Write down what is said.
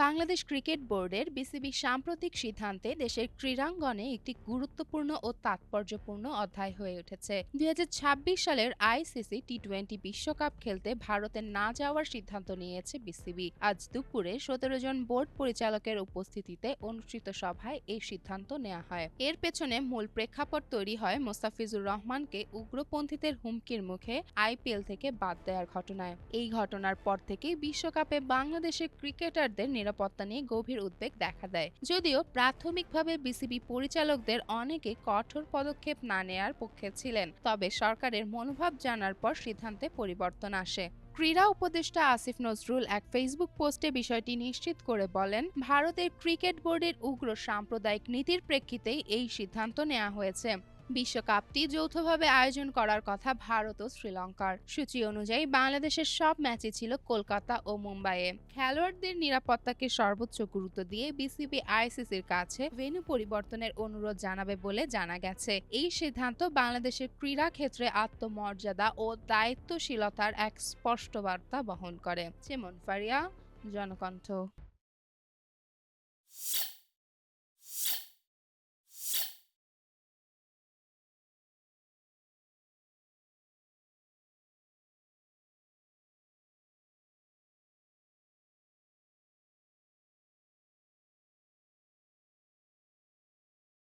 Bangladesh cricket বোর্ডের BCB সাম্প্রতিক সিদ্ধান্তে দেশের ক্রীড়াঙ্গনে একটি গুরুত্বপূর্ণ ও তাৎপর্যপূর্ণ অধ্যায় হয়ে উঠেছে। ২০২৬ সালের আইসিসি টি-20 বিশ্বকাপ খেলতে ভারতে না যাওয়ার সিদ্ধান্ত নিয়েছে বিসিবি। আজ দুপুরে ১৭ জন বোর্ড পরিচালকের উপস্থিতিতে অনুষ্ঠিত সভায় এই সিদ্ধান্ত নেওয়া হয়। এর পেছনে মূল প্রেক্ষাপট তৈরি হয় মোস্তাফিজুর রহমানকে উগ্রপন্থীদের হুমকির মুখে আইপিএল থেকে বাদ দেওয়ার ঘটনায়। এই ঘটনার পর থেকেই বিশ্বকাপে বাংলাদেশের ক্রিকেটারদের নিরাপত্তা নিয়ে গভীর উদ্বেগ দেখা দেয়। যদিও প্রাথমিকভাবে বিসিবি পরিচালকদের অনেকে কঠোর পদক্ষেপ না নেয়ার পক্ষে ছিলেন, তবে সরকারের মনোভাব জানার পর সিদ্ধান্তে পরিবর্তন আসে। ক্রীড়া উপদেষ্টা আসিফ নজরুল এক ফেসবুক পোস্টে বিষয়টি নিশ্চিত করে বলেন, ভারতের ক্রিকেট বোর্ডের উগ্র সাম্প্রদায়িক নীতির প্রেক্ষিতেই এই সিদ্ধান্ত নেওয়া হয়েছে। বিশ্বকাপটি যৌথভাবে আয়োজন করার কথা ভারত ও শ্রীলঙ্কার। সূচি অনুযায়ী বাংলাদেশের সব ম্যাচই ছিল কলকাতা ও মুম্বাইয়ে। খেলোয়াড়দের নিরাপত্তাকে সর্বোচ্চ গুরুত্ব দিয়ে বিসিবি আইসিসির কাছে ভেন্যু পরিবর্তনের অনুরোধ জানাবে বলে জানা গেছে। এই সিদ্ধান্ত বাংলাদেশের ক্রীড়া ক্ষেত্রে আত্মমর্যাদা ও দায়িত্বশীলতার এক স্পষ্ট বার্তা বহন করে। যেমন ফারিয়া, জনকণ্ঠ।